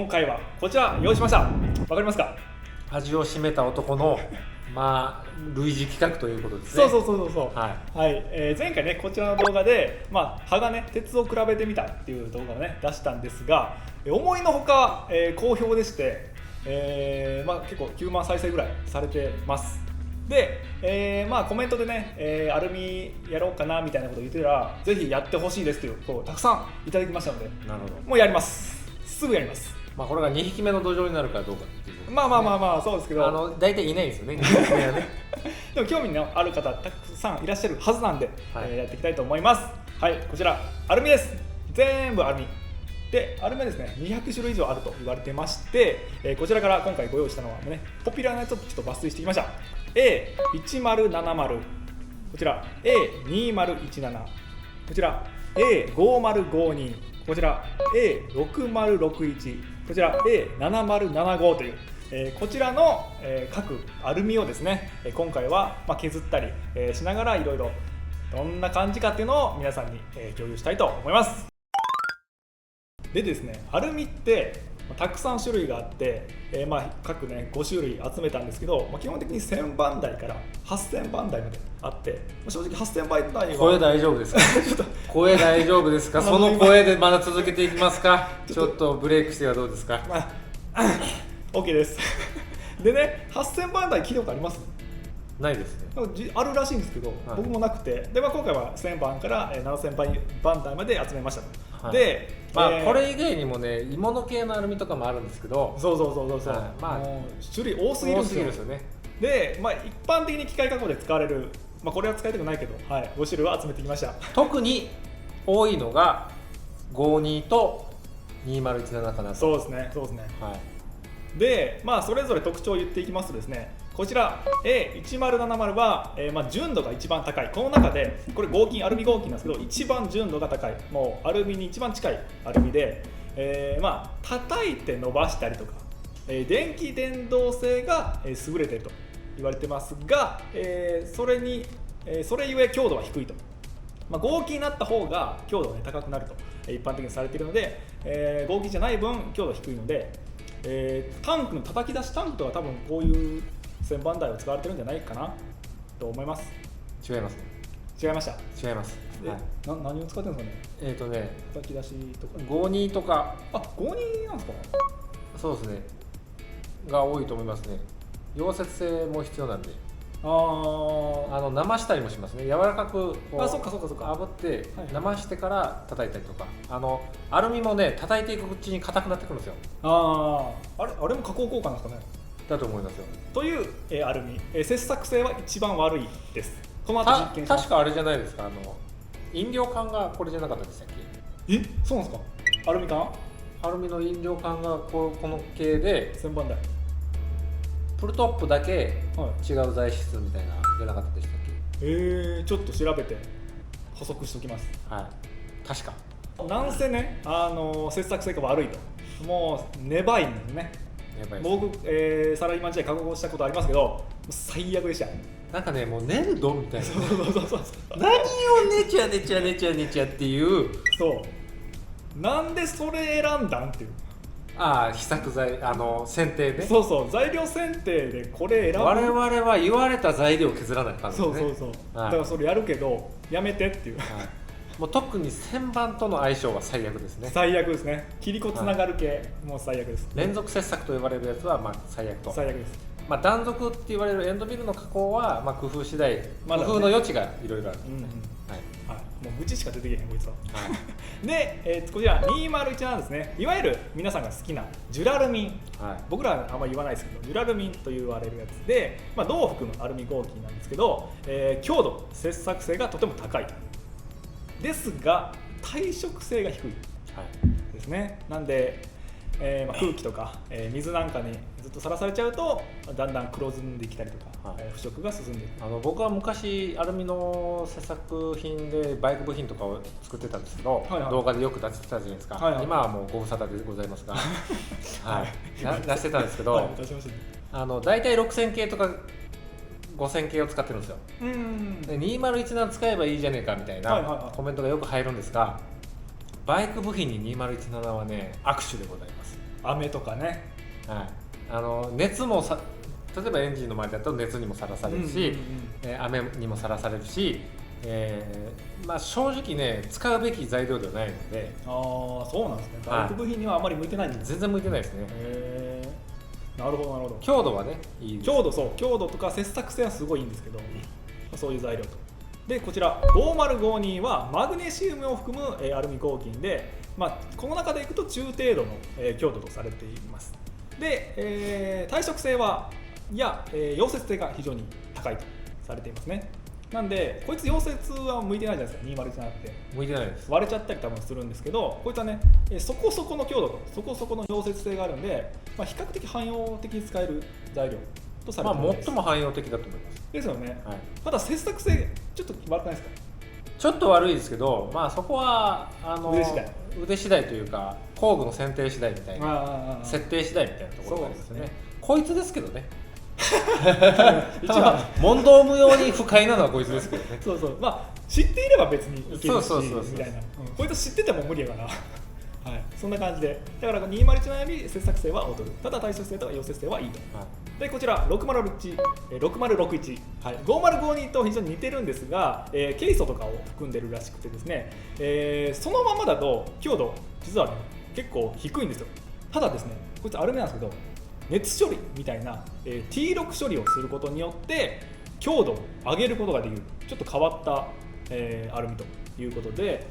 今回はこちら用意しました。わかりますか？味を占めた男の類似企画ということですね。そうはい、はい。前回ねこちらの動画で鋼、鉄を比べてみたっていう動画をね出したんですが、思いのほか、好評でして、結構9万再生ぐらいされてます。で、コメントでね、アルミやろうかなみたいなことを言ってたら、ぜひやってほしいですというたくさんいただきましたので、なるほど、もうやります。すぐやります。これが2匹目の土壌になるかどうかっていうことですね。そうですけど、大体いないんですよね、2匹目はね。でも興味のある方たくさんいらっしゃるはずなんで、はい、やっていきたいと思います。はい、こちらアルミです。全部アルミで、アルミはですね200種類以上あると言われてまして、こちらから今回ご用意したのはね、ポピュラーなやつをちょっと抜粋してきました。 A1070、 こちら A2017、 こちら A5052、 こちら A6061、 こちら A7075 という、こちらの、各アルミをですね今回は削ったり、しながらいろいろどんな感じかっていうのを皆さんに、共有したいと思います。でですね、アルミってたくさん種類があって、各ね5種類集めたんですけど、基本的に1000番台から8000番台まであって、正直8000番台は声大丈夫ですか？声大丈夫ですか？その声でまだ続けていきますか？ちょっとブレイクしてはどうですか？OK ですでね、8000番台聞いたことあります？ないですね。あるらしいんですけど、はい、僕もなくて、で、今回は1000番から7000番台まで集めました、はい、で、これ以外にもね、鋳物系のアルミとかもあるんですけど、そう、種類多すぎるんですよね。で、一般的に機械加工で使われる、これは使いたくないけど、5種類を集めてきました。特に多いのが52と2017かなと。そうですね、はい、で、それぞれ特徴を言っていきますとですね、こちら A1070 は、純度が一番高い。この中でこれアルミ合金なんですけど、一番純度が高い、もうアルミに一番近いアルミで、叩いて伸ばしたりとか、電気伝導性が優れていると言われてますが、それゆえ強度は低いと。合金になった方が強度が、高くなると一般的にされているので、合金じゃない分強度が低いので、タンクの叩き出しタンクとは多分こういう1000番台を使われてるんじゃないかなと思います。違います。違いました。違います。何を使ってるんですかね。叩き出しとか52とか。52なんですか？そうですね、が多いと思いますね。溶接性も必要なんで、生したりもしますね。柔らかく炙って生してから叩いたりとか、アルミもね、叩いていくうちに硬くなってくるんですよ。あれも加工効果なんですかね。だと思いますよ。という、アルミ、切削性は一番悪いです。この後実験します。確かあれじゃないですか、飲料管がこれじゃなかったでしたっけ？そうなんですか？アルミ管？アルミの飲料管がこの系で1000番台、プルトップだけ違う材質みたいなじゃなかったでしたっけ？ちょっと調べて補足しておきます。はい、確か。なんせね、切削性が悪いと、もう粘いんですね。僕、サラリーマン時代加工したことありますけど、最悪でした。なんかね、もう粘土みたいな。そう何をねちゃっていう。そう、なんでそれ選んだんっていう。試作材、選定で。そう、材料選定でこれ選ぶ。我々は言われた材料を削らない感じですね。そう、だからそれやるけどやめてっていう、もう特に旋盤との相性は最悪ですね。最悪ですね。切り子つながる系、もう最悪です。連続切削と呼ばれるやつは最悪と。最悪です。断続って言われるエンドミルの加工は工夫次第、工夫の余地がいろいろある。もう愚痴しか出てけへんこいつは。で、こちら2017ですね。いわゆる皆さんが好きなジュラルミン、僕らはあんまり言わないですけど、ジュラルミンと言われるやつで、銅を含むアルミ合金なんですけど、強度、切削性がとても高いですが、耐食性が低いですね。なんで、空気とか、水なんかにずっとさらされちゃうとだんだん黒ずんできたりとか、腐食が進んでいく。僕は昔アルミの切削品でバイク部品とかを作ってたんですけど、動画でよく出してたじゃないですか。今はもうご無沙汰でございますが出してたんですけど、だいたい6000系とか5000系を使ってるんですよ。で2017使えばいいじゃねえかみたいなコメントがよく入るんですが、バイク部品に2017はね、握手でございます。雨とかね、はい、熱も例えばエンジンの前だと熱にもさらされるし、雨にもさらされるし、まあ、正直ね使うべき材料ではないので。ああそうなんですね。バイク部品にはあまり向いてないんです。全然向いてないですね。なるほどなるほど。強度はねいいです。強度とか切削性はすごいいいんですけど、そういう材料と。でこちら5052はマグネシウムを含むアルミ合金で、まあ、この中でいくと中程度の強度とされています。で、耐食性や溶接性が非常に高いとされていますね。なんでこいつ溶接は向いてないじゃないですか。201じゃなくて向いてないです。割れちゃったり多分するんですけど、こいつはねそこそこの強度とそこそこの溶接性があるんで、まあ、比較的汎用的に使える材料とされています。最も汎用的だと思います。ですよね、はい、ただ切削性ちょっと悪くないですか？ちょっと悪いですけど、まあ、そこは腕次第というか工具の選定次第みたいな、設定次第みたいなところがありますよね。こいつですけどね一番問答無用に不快なのはこいつですけどね。そう、まあ知っていれば別にいけるしみたいな、こいつ知ってても無理やからはい、そんな感じで、だから201より切削性は劣る、ただ耐食性とか溶接性はいいと。でこちら601、6061、はい、5052と非常に似てるんですが、ケイ素とかを含んでるらしくてですね、そのままだと強度実はね結構低いんですよ。ただですねこいつアルミなんですけど熱処理みたいな、T6 処理をすることによって強度を上げることができるちょっと変わった、アルミということで、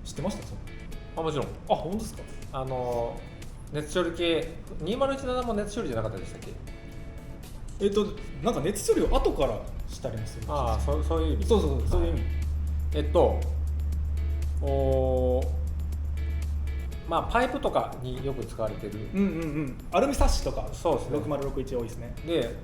知ってました？もちろん。本当ですか？熱処理系2017も熱処理じゃなかったでしたっけ？なんか熱処理を後からしたりもする。そういう意味。そういう意味。まあパイプとかによく使われてる。アルミサッシとか。そうですね。6061多いですね。で、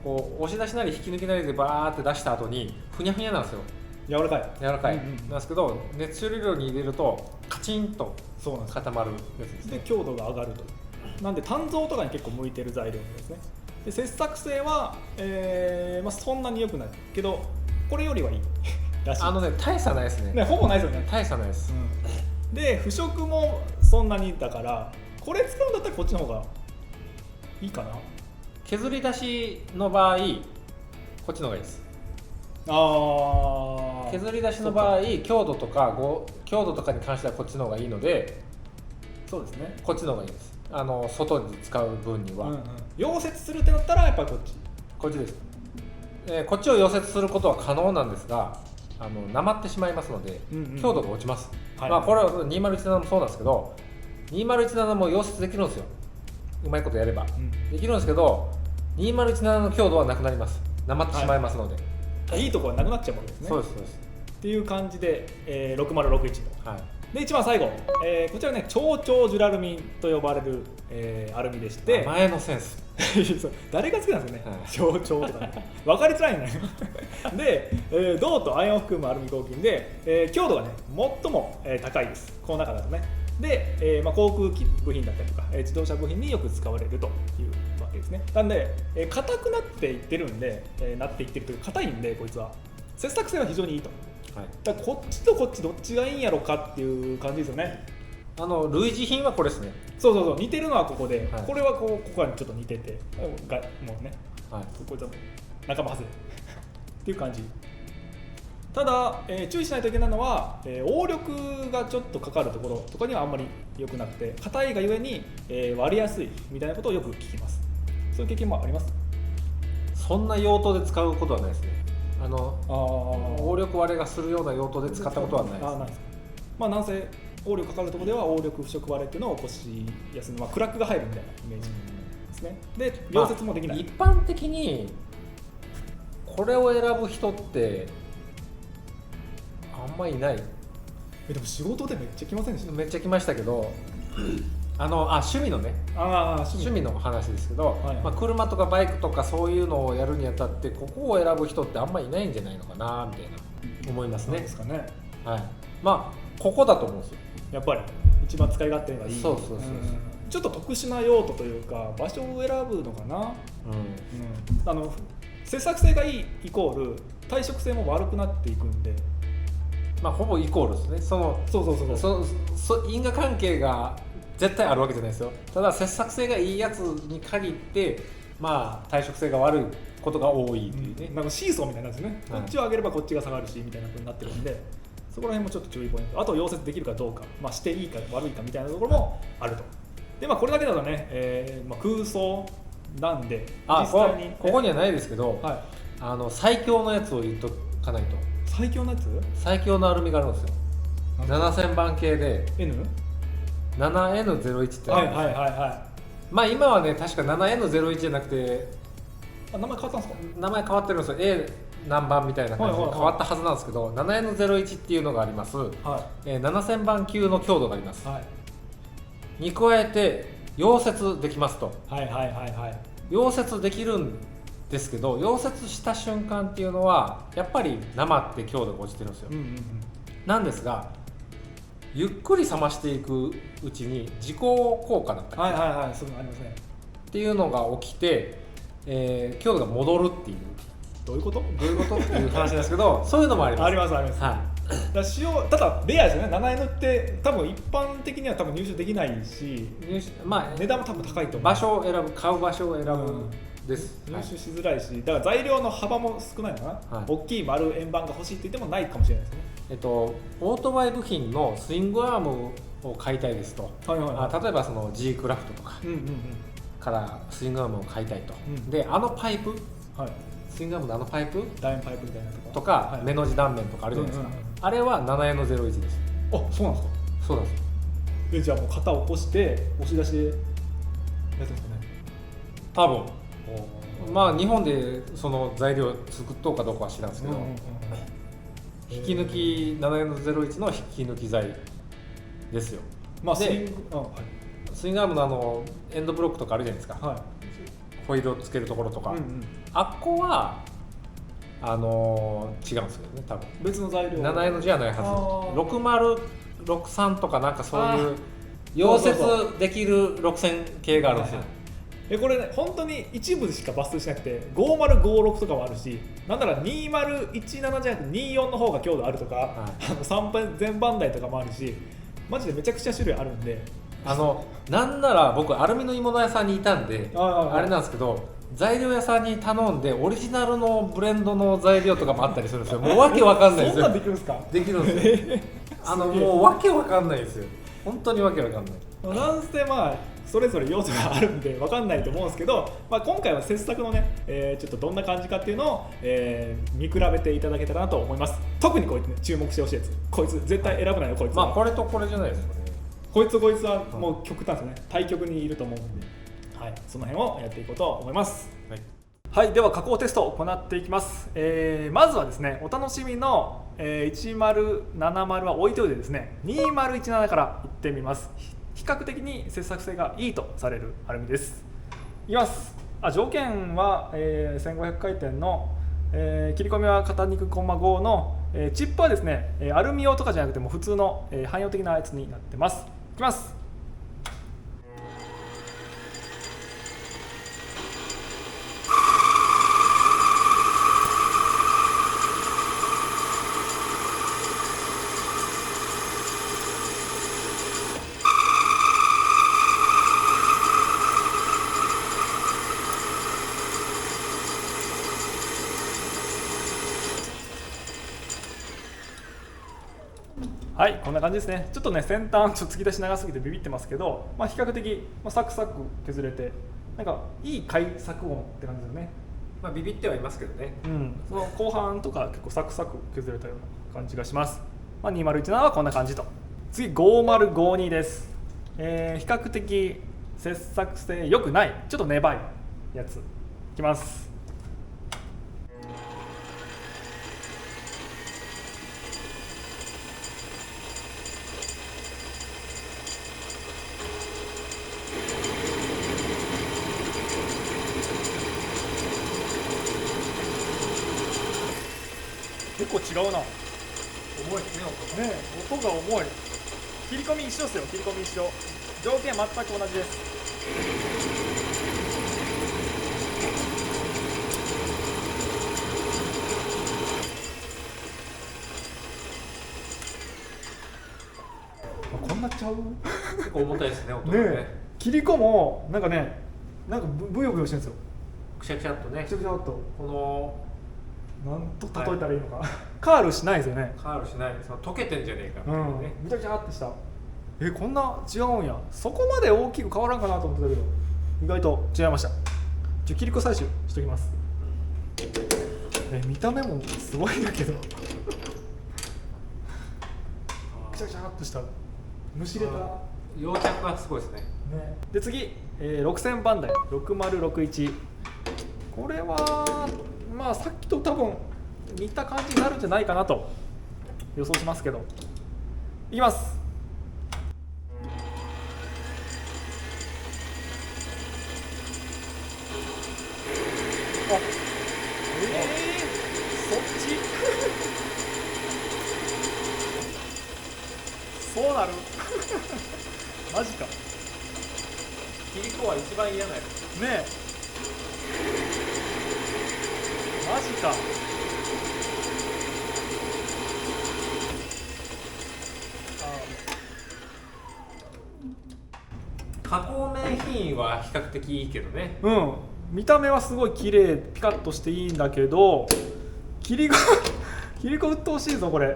こう押し出しなり引き抜きなりでバーって出した後にふにゃふにゃなんですよ。柔らかい。なんですけど、熱処理量に入れるとカチンと固まるやつですね。で強度が上がると。なんで鍛造とかに結構向いてる材料ですね。で切削性は、まあ、そんなに良くないけどこれよりはいいらしい。大差ないですね。ほぼないですよね。大差ないです、で腐食もそんなにだからこれ使うんだったらこっちの方がいいかな。削り出しの場合こっちの方がいいです。削り出しの場合強度とかに関してはこっちの方がいいので、そうですね、こっちの方がいいです。外に使う分には、溶接するってなったらやっぱりこっちです。こっちを溶接することは可能なんですが、なまってしまいますので、強度が落ちます。まあこれは2017もそうなんですけど、2017も溶接できるんですよ。うまいことやれば、できるんですけど、2017の強度はなくなります。なまってしまいますので、いいところはなくなっちゃうわけですね。そうですっていう感じで、6061の、で一番最後、こちらね超々ジュラルミンと呼ばれる、アルミでして、名前のセンス誰が好きなんですよね、超々とかね分かりづらいねで、銅とアイオンを含むアルミ合金で、強度がね最も、高いです、この中だとね。で、航空機部品だったりとか、自動車部品によく使われるというわけですね。なんで硬くなっていってるんで、なっていってるというか硬いんで、こいつは切削性は非常にいいと。だからこっちとこっちどっちがいいんやろかっていう感じですよね。類似品はこれですね。そう似てるのはここで、これはここにちょっと似ててもうね、こいつは仲間外れっていう感じ。ただ、注意しないといけないのは、応力がちょっとかかるところとかにはあんまり良くなくて、硬いがゆえに、割れやすいみたいなことをよく聞きます。そういう経験もあります？そんな用途で使うことはないですね。応力割れがするような用途で使ったことはないです。ないです。まあなんせ応力かかるところでは応力腐食割れっていうのを起こしやすい、クラックが入るみたいなイメージですね。で溶接もできない。一般的にこれを選ぶ人ってあんまりいない。でも仕事でめっちゃ来ませんでした？めっちゃ来ましたけど、趣味のね、趣味の話ですけど、車とかバイクとかそういうのをやるにあたってここを選ぶ人ってあんまりいないんじゃないのかなみたいな思いますね。ですかね。まあここだと思うんですよ。やっぱり一番使い勝手がいい。そうちょっと特殊な用途というか場所を選ぶのかな。切削性がいいイコール耐食性も悪くなっていくんで、ほぼイコールですね。因果関係が絶対あるわけじゃないですよ。ただ切削性がいいやつに限ってまあ耐食性が悪いことが多いっていうね、なんかシーソーみたいなんですよね、こっちを上げればこっちが下がるしみたいな風になってるんで、そこら辺もちょっと注意ポイント。あと溶接できるかどうか、していいか悪いかみたいなところもあると。でこれだけだとね、空想なんで実際にここにはないですけど、はい、最強のやつを言っとかないと。最強のやつ、最強のアルミがあるんですよ。7000番系で 7N01 ってあるんですよ。まあ今はね確か 7N01 じゃなくて名前変わったんですか？名前変わってるんですよ。 A 何番みたいな感じで変わったはずなんですけど、7N01 っていうのがあります、7000番級の強度があります、に加えて溶接できますと。溶接できるんですけど、溶接した瞬間っていうのはやっぱり生って強度が落ちてるんですよ、なんですがゆっくり冷ましていくうちに自己効果だったりそういうのありますねっていうのが起きて、強度が戻るっていう。どういうことっていう話なんですけどそういうのもあります。あります。ただレアですよね。7Nって多分一般的には多分入手できないし、値段も多分高いと思う。場所を選ぶ、買う場所を選ぶです。入手しづらいし、だから材料の幅も少ないのかな。大きい丸円盤が欲しいって言ってもないかもしれないですね。オートバイ部品のスイングアームを買いたいですと。例えばその G クラフトとかからスイングアームを買いたいと。でパイプ。スイングアームのパイプ、楕円パイプみたいなとか、目の字断面とかあるじゃないですか。あれは 7N01 です。あ、そうなんですか。そうなんですよ。じゃあもう型を起こして押し出しでやってますかね。多分。日本でその材料作っとうかどうかは知らんですけど、引き抜き 7N01 の引き抜き材ですよ。スイングアームのエンドブロックとかあるじゃないですか。ホイールをつけるところとか、あっこは違うんですよね、多分別の材料 7N じゃないはず。6063とかなんかそういう溶接できる6000系があるんですよ。これね、本当に一部しか抜粋しなくて5056とかもあるし、なんなら2017じゃなくて24の方が強度あるとか、3全番台とかもあるし、マジでめちゃくちゃ種類あるんで、なんなら僕アルミの鋳物屋さんにいたんであれなんですけど、材料屋さんに頼んでオリジナルのブレンドの材料とかもあったりするんですよ。もうわけわかんないですよ。そんなんできるんですか？できるんですよ。もうわけわかんないですよ。本当にわけわかんない。なんせそれぞれ要素があるんでわかんないと思うんですけど、今回は切削のね、ちょっとどんな感じかっていうのを、見比べていただけたらなと思います。特にこいつね、注目してほしいやつ、こいつ絶対選ぶなよ。こいつはこれとこれじゃないですかね。こいつはもう極端ですね。対極にいると思うんで、その辺をやっていこうと思います。では加工テストを行っていきます。まずはですね、お楽しみの、1070は置いておいてですね、2017からいってみます。比較的に切削性がいいとされるアルミです。いきます。条件は、1500回転の、切り込みは型肉コンマ5の、チップはですね、アルミ用とかじゃなくても普通の、汎用的なやつになってます。いきます。こんな感じですね。ちょっとね、先端突き出し長すぎてビビってますけど、比較的、サクサク削れて、なんかいい開削音って感じですよね。ビビってはいますけどね。その後半とか結構サクサク削れたような感じがします。2017はこんな感じと。次5052です。比較的切削性良くない、ちょっと粘いやついきます。結構違うな。重いですね、音が重い。切り込み一緒ですよ。切り込み一緒。条件全く同じです。こんな違ちゃう結構重たいですね、音がね。切り子もなんかブヨブヨしてるんですよ。くしゃくしゃっとね。くしゃくしゃっと。このなんと例えたらいいのか、カールしないですよね。カールしない。その溶けてんじゃねえかみたいなね。ぐちゃぐちゃってした。こんな違うんや。そこまで大きく変わらんかなと思ってたけど、意外と違いました。切り子採取しときます。見た目もすごいんだけどくちゃくちゃっとしたむしれた溶着がすごいですね。で次、6000番台6061、これはまあさっきと多分似た感じになるんじゃないかなと予想しますけど、いきます。そっちそうなるマジか。切り子は一番嫌なやつねえ、マジか。加工面品は比較的いいけどね。見た目はすごい綺麗ピカッとしていいんだけど、切り子うっとうしいぞこれ。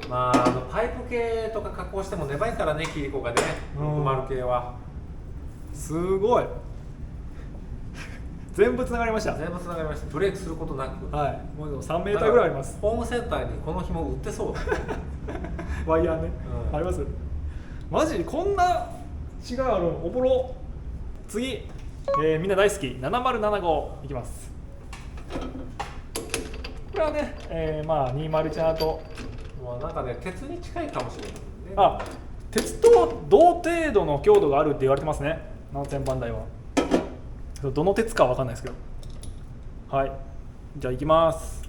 まあ、パイプ系とか加工しても粘いからね、切り子がね、60系は。すごい全部つながりました。全部つながりました。ブレークすることなく。はい、もう3メーターぐらいあります。ホームセンターにこの紐売ってそうワイヤーね、あります。マジこんな違いあるの、おぼろ。次、みんな大好き7075いきます。これはね、まあ20チャート、なんかね、鉄に近いかもしれない、ね。鉄と同程度の強度があるって言われてますね、7000番台は。どの鉄かは分かんないですけど。はい、じゃあいきます。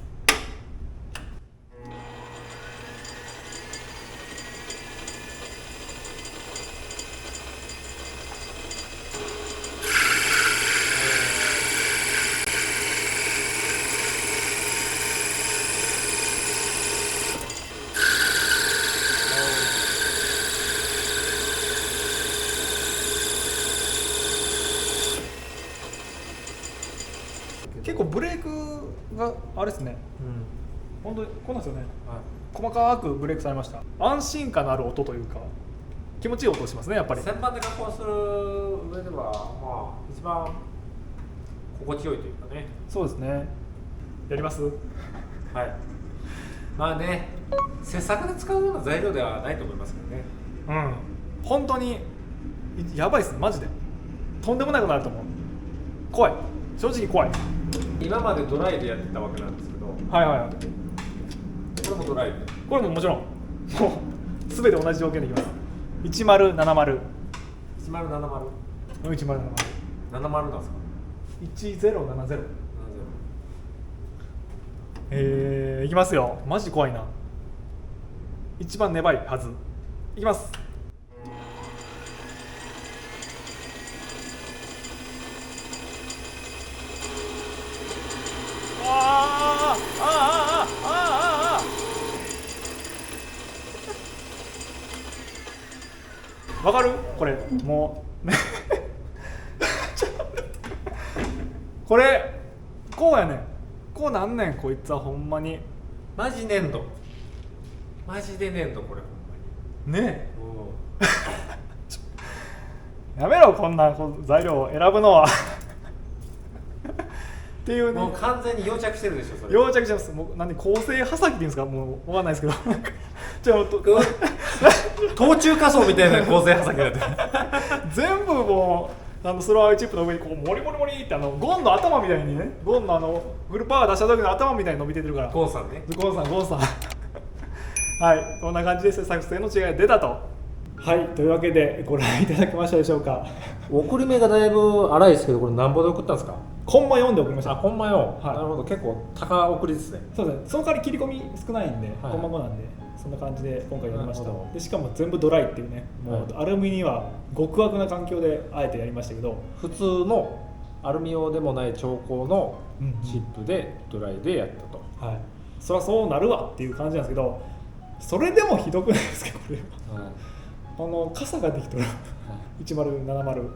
結構ブレークがあれですね、本当にこんなんですよね、細かくブレークされました。安心感のある音というか、気持ちいい音しますね、やっぱり。旋盤で加工する上では、まあ、一番心地よいというかね。そうですね。やります。はい。まあね、切削で使うような材料ではないと思いますけどね。本当にやばいっす、マジで。とんでもないことになると思う。怖い。正直怖い。今までドライでやってたわけなんですけど。はいはいはい。これもドライで。これももちろん。もうすべて同じ条件でいきます。1070。1070。1070。70なんですか。1070。いきますよ。マジ怖いな。一番粘いはず。いきます。わかる？これもうこれこうやねん。こうなんねん、こいつはほんまに。マジ粘土。マジで粘土、これほんまに。ねえやめろ、こんな材料を選ぶのはっていうね。もう完全に溶着してるでしょ、それ。溶着してます。もうなんで構成刃先っていうんですか、もうわかんないですけどじゃあ冬中仮想みたいな構成刃先だって全部もうスローアイチップの上にこうモリモリモリってゴンの頭みたいにね、ゴンのフルパワー出した時の頭みたいに伸びてるから。ゴンさんね。ゴンさんはい、こんな感じで作成の違いが出たと。はい、というわけでご覧いただけましたでしょうか。送り目がだいぶ荒いですけど、これ何本で送ったんですか。コンマ4で送りました。コンマ4、なるほど、結構高送りですね。そうですね、その代わり切り込み少ないんで、コンマ5なんで、そんな感じで今回やりました。でしかも全部ドライっていうね、もうアルミには極悪な環境であえてやりましたけど、普通のアルミ用でもない調光のチップでドライでやったと。はい、そりゃそうなるわっていう感じなんですけど、それでもひどくないですかこれは、はい、傘ができたら1070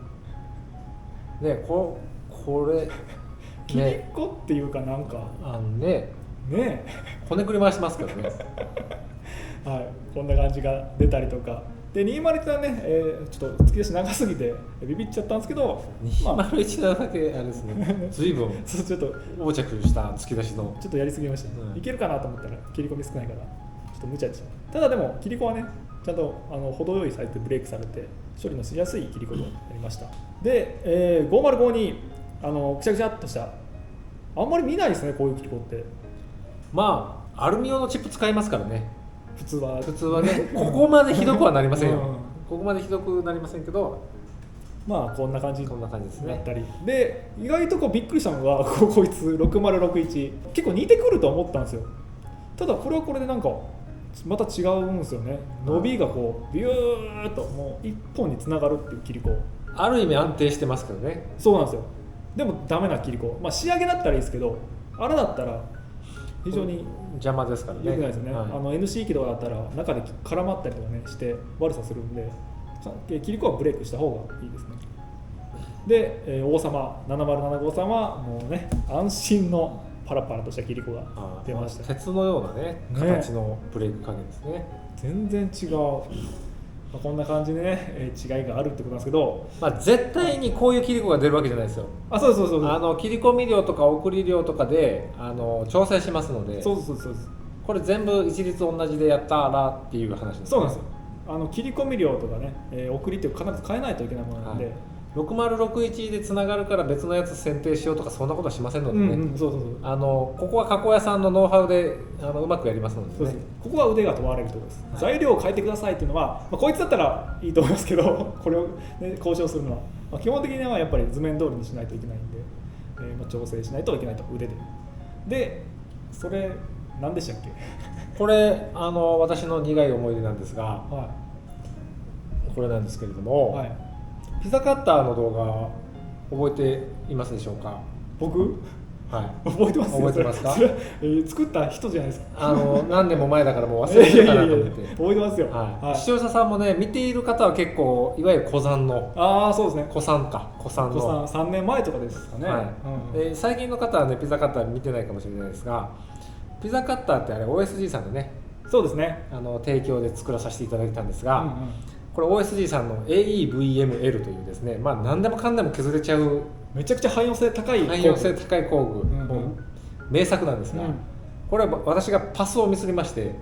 ね、これキリコっていうかなんかねこねくり回しますけどねはい、こんな感じが出たりとかで201はね、ちょっと突き出し長すぎてビビっちゃったんですけど、201だけあれですね随分ちょっと横着した突き出しのちょっとやりすぎました、いけるかなと思ったら切り込み少ないからちょっと無茶でした。ただでも切り子はねちゃんと程よいサイズでブレイクされて処理のしやすい切り子になりました。で、5052くちゃくちゃっとしたあんまり見ないですねこういう切り子って。まあアルミ用のチップ使いますからね普通はねここまでひどくはなりませんよ、ここまでひどくなりませんけどまあこんな感じですね。だったりで意外とびっくりしたのがこいつ6061結構似てくると思ったんですよ。ただこれはこれでなんかまた違うんですよね。伸びがビューッともう一本につながるっていう切り子、ある意味安定してますけどね。そうなんですよ。でもダメな切り子、仕上げだったらいいですけど荒だったら非常に邪魔ですからね。良くないですよね、はい、NC 機とかだったら中で絡まったりとかねして悪さするんで切り子はブレイクした方がいいですね。で、王様7075さんはもうね安心のパラパラとした切り子が出ました。鉄のようなね形のブレイク加減ですね。全然違う、こんな感じでね違いがあるってことなんですけど、絶対にこういう切り子が出るわけじゃないですよ。そうそう切り込み量とか送り量とかで調整しますので、そうこれ全部一律同じでやったらっていう話ですね。そうなんですよ。切り込み量とかね、送りって必ず変えないといけないものなんで、6061でつながるから別のやつ選定しようとかそんなことはしませんのでね。ここは加工屋さんのノウハウでうまくやりますのでね。ここは腕が問われるところです、材料を変えてくださいっていうのは、こいつだったらいいと思いますけどこれを、ね、交渉するのは、基本的にはやっぱり図面通りにしないといけないんで、調整しないといけないと腕でそれ何でしたっけこれ私の苦い思い出なんですが、これなんですけれども、ピザカッターの動画覚えていますでしょうか？僕？覚えてますよ。覚えてますか？作った人じゃないですか。何年も前だからもう忘れてるかなと思って。覚えてますよ。視聴者さんもね見ている方は結構いわゆる古参のそうですね。古参の3年前とかですかね。最近の方はねピザカッター見てないかもしれないですが、ピザカッターってあれ OSG さんでね、そうですね。提供で作らさせていただいたんですが。これ OSG さんの AEVML というですね、何でもかんでも削れちゃうめちゃくちゃ汎用性高い工具、名作なんですが、これは私がパスをミスりまして、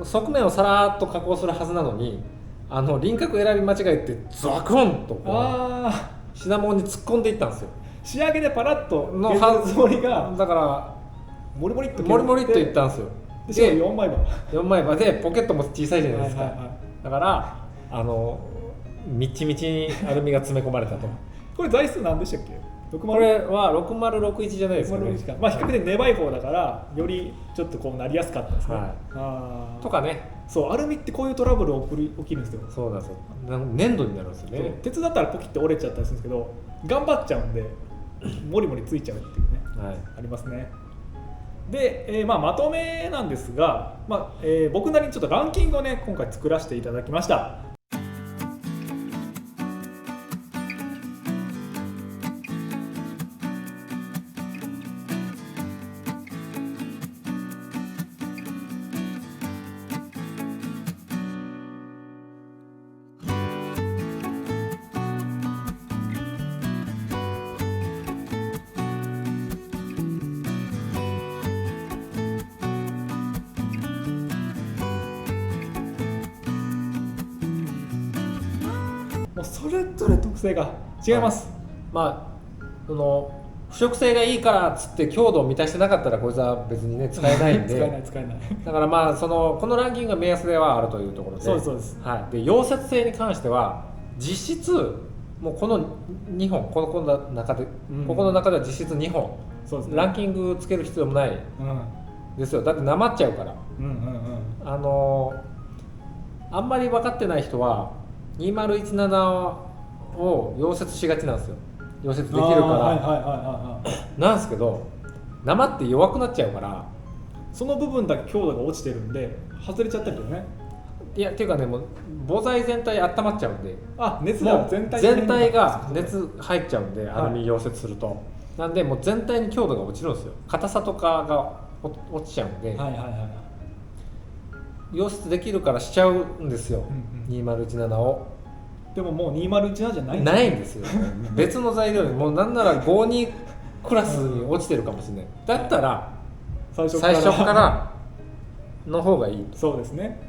側面をさらっと加工するはずなのに輪郭選び間違えてゾクンと品物に突っ込んでいったんですよ。仕上げでパラッとのはずもりがだからモリモリっといったんですよ。でしかも4枚刃でポケットも小さいじゃないですか。だからみっちみちにアルミが詰め込まれたとこれ材質何でしたっけ？これは6061じゃないですかね。比較的粘い方だからよりちょっとなりやすかったですね。とかね。そうアルミってこういうトラブル起きるんですよ。そうなんですよ。粘土になるんですよね。鉄だったらポキって折れちゃったりするんですけど頑張っちゃうんでモリモリついちゃうっていうね、ありますね。で、まとめなんですが、僕なりにちょっとランキングをね今回作らせていただきました。それぞれ特性が違います。その腐食性がいいからっつって強度を満たしてなかったらこいつは別にね使えないんで使えないだからこのランキングが目安ではあるというところで、そうです、で溶接性に関しては実質もうこの2本この中で、ここの中では実質2本そうです、ね、ランキングつける必要もないですよ。だってなまっちゃうから、あんまり分かってない人は2017を溶接しがちなんですよ。溶接できるからなんですけど、生って弱くなっちゃうからその部分だけ強度が落ちてるんで外れちゃったりとかね。いやっていうかね、もう母材全体温まっちゃうんで、熱が全体が熱入っちゃうんで、アルミ溶接すると、なんでもう全体に強度が落ちるんですよ。硬さとかが落ちちゃうんで、溶接できるからしちゃうんですよ、2017を。でももう2017じゃないんですよ別の材料にもうなんなら52クラスに落ちてるかもしれない。だったら最初からの方がいい。そうですね。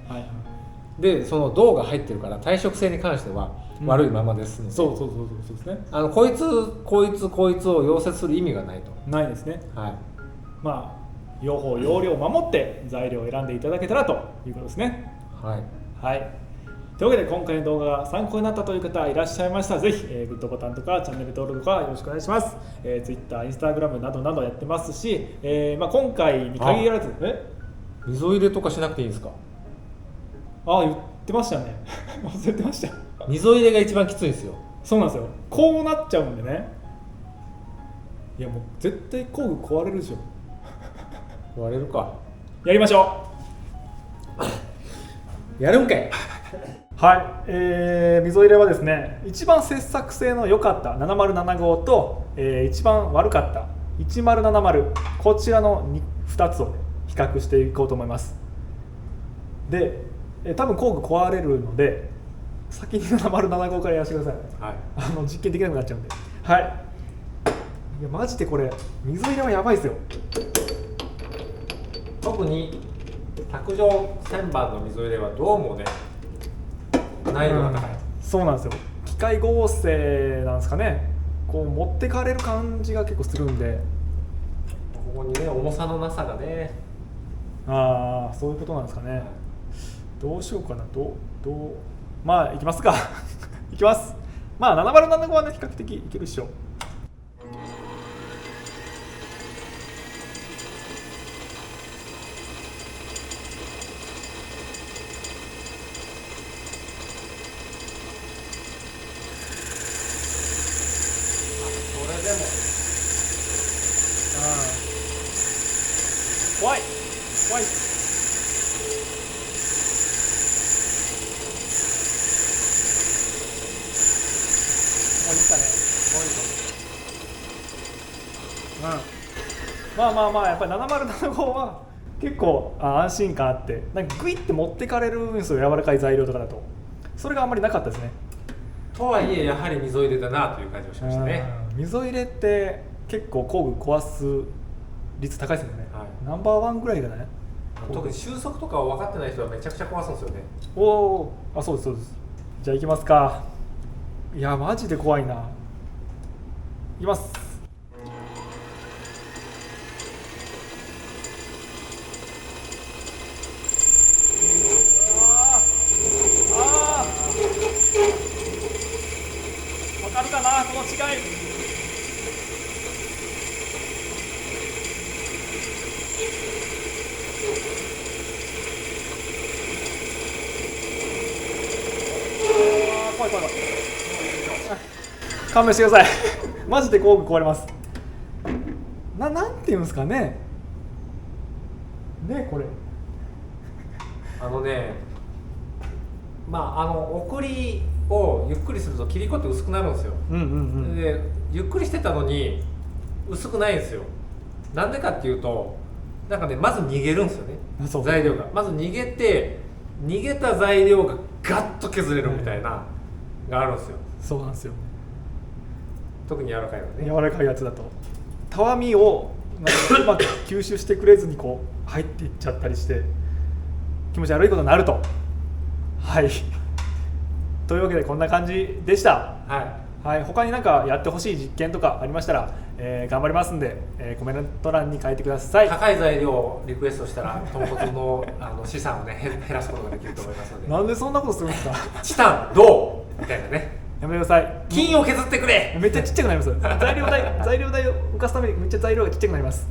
でその銅が入ってるから耐食性に関しては悪いままですので、そうですね。こいつを溶接する意味がないと。ないですね。まあ用法用量を守って材料を選んでいただけたらということですね。というわけで今回の動画が参考になったという方いらっしゃいましたら、ぜひ、グッドボタンとかチャンネル登録とかよろしくお願いします。Twitter、Instagram などなどやってますし、今回に限らず溝入れとかしなくていいんですか？言ってましたね忘れてました。溝入れが一番きついんですよ。そうなんですよ。こうなっちゃうんでね。いやもう絶対工具壊れるでしょ。壊れるか。やりましょうやるんかい溝入れはですね、一番切削性の良かった7075と、一番悪かった1070、こちらの 2つを、ね、比較していこうと思います。で、多分工具壊れるので先に7075からやらせてください。実験できなくなっちゃうんで。いやマジでこれ溝入れはやばいですよ。特に卓上旋盤の溝入れはどうもね難易度が高い。そうなんですよ。機械合成なんですかね。こう持ってかれる感じが結構するんで、ここにね重さのなさがね。そういうことなんですかね。どうしようかな。まあいきますかいきます。まあ7075はね比較的いけるっしょ。怖いもういったね。まあやっぱり7075は結構安心感あって、なんかグイって持ってかれるんですよ。柔らかい材料とかだとそれがあんまりなかったですね。とはいえやはり溝入れだなという感じがしましたね。溝入れって結構工具壊す率高いですよね。ナンバーワンぐらいがね。特に収束とか分かってない人はめちゃくちゃ壊すんですよね。そうです。じゃあ行きますか。いやマジで怖いな。行きます。わかるかなこの違い。怖い。勘弁してくださいマジで工具壊れます。なんていうんですかね。これ送りをゆっくりすると切り子って薄くなるんですよ。でゆっくりしてたのに薄くないんですよ。なんでかっていうとまず逃げるんですよね。材料がまず逃げた材料がガッと削れるみたいな、があるんですよ。そうなんですよ。特に柔らかいのね。柔らかいやつだとたわみをうまく吸収してくれずにこう入っていっちゃったりして気持ち悪いことになると。というわけでこんな感じでした。他に何かやってほしい実験とかありましたら、頑張りますんで、コメント欄に書いてください。高い材料をリクエストしたら豚骨の資産をね減らすことができると思いますので。なんでそんなことするんですかチタン銅みたいなね。やめてください。金を削ってくれ。めっちゃちっちゃくなります材料代を浮かすためにめっちゃ材料がちっちゃくなります。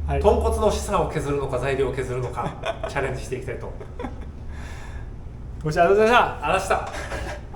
豚骨の資産を削るのか材料を削るのかチャレンジしていきたいと。ご視聴ありがとうございました。ありがとうございました。